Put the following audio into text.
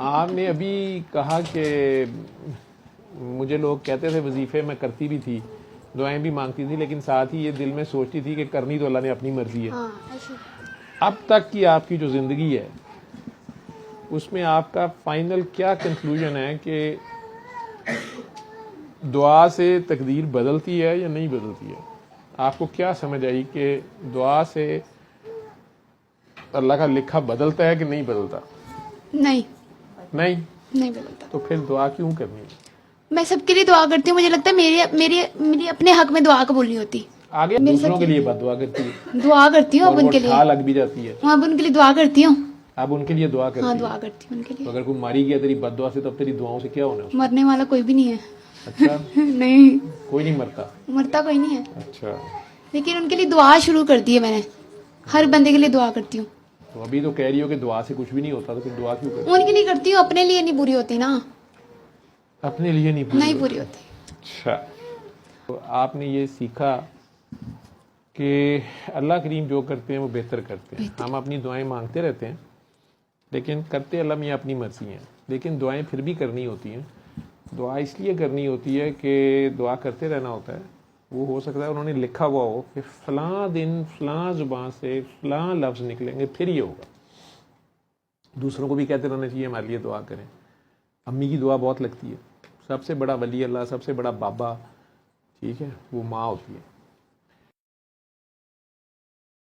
آپ نے ابھی کہا کہ مجھے لوگ کہتے تھے وظیفے میں کرتی بھی تھی، دعائیں بھی مانگتی تھی، لیکن ساتھ ہی یہ دل میں سوچتی تھی کہ کرنی تو اللہ نے اپنی مرضی ہے. اب تک کی آپ کی جو زندگی ہے اس میں آپ کا فائنل کیا کنکلوژن ہے کہ دعا سے تقدیر بدلتی ہے یا نہیں بدلتی ہے؟ آپ کو کیا سمجھ آئی کہ دعا سے اللہ کا لکھا بدلتا ہے کہ نہیں بدلتا؟ نہیں بدلتا. تو پھر دعا کیوں کرنی ہے؟ میں سب کے لیے دعا کرتی ہوں. مجھے لگتا ہے میری اپنے حق میں دعا قبول نہیں ہوتی. آگے دوسروں کے لیے بد دعا کرتی ہے، دعا کرتی ہوں اور اب ان وہ کے لیے. ٹھا لگ بھی جاتی ہے. اب ان کے لیے دعا کرتی ہوں. اب ان کے لیے دعا کرتی ہاں ہے. دعا کرتی ہوں ان کے تو لیے. اگر کوئی ماری گیا تیری بد دعا سے تب تیری دعاؤں سے کیا ہونا ہے؟ مرنے والا کوئی بھی نہیں ہے. اچھا نہیں کوئی نہیں مرتا. مرتا کوئی نہیں ہے. اچھا لیکن ان کے لیے دعا شروع کر دی ہے میں نے. ہر بندے کے لیے دعا کرتی ہوں. تو ابھی تو کہہ رہی ہو کہ دعا سے کچھ بھی نہیں ہوتا، تو پھر دعا کیوں کرتی؟ ان کے لیے کرتی ہوں، اپنے لیے نہیں پوری ہوتی نا. اپنے لیے نہیں پوری ہوتی. اچھا، تو آپ نے یہ سیکھا کہ اللہ کریم جو کرتے ہیں وہ بہتر کرتے ہیں. ہم اپنی دعائیں مانگتے رہتے ہیں لیکن کرتے اللہ میاں اپنی مرضی ہیں. لیکن دعائیں پھر بھی کرنی ہوتی ہیں. دعا اس لیے کرنی ہوتی ہے کہ دعا کرتے رہنا ہوتا ہے. وہ ہو سکتا ہے انہوں نے لکھا ہوا ہو کہ فلاں دن فلاں زبان سے فلاں لفظ نکلیں گے، پھر یہ ہوگا. دوسروں کو بھی کہتے رہنا چاہیے ہمارے لیے دعا کریں. امی کی دعا بہت لگتی ہے. سب سے بڑا ولی اللہ، سب سے بڑا بابا، ٹھیک ہے، وہ ماں ہوتی ہے.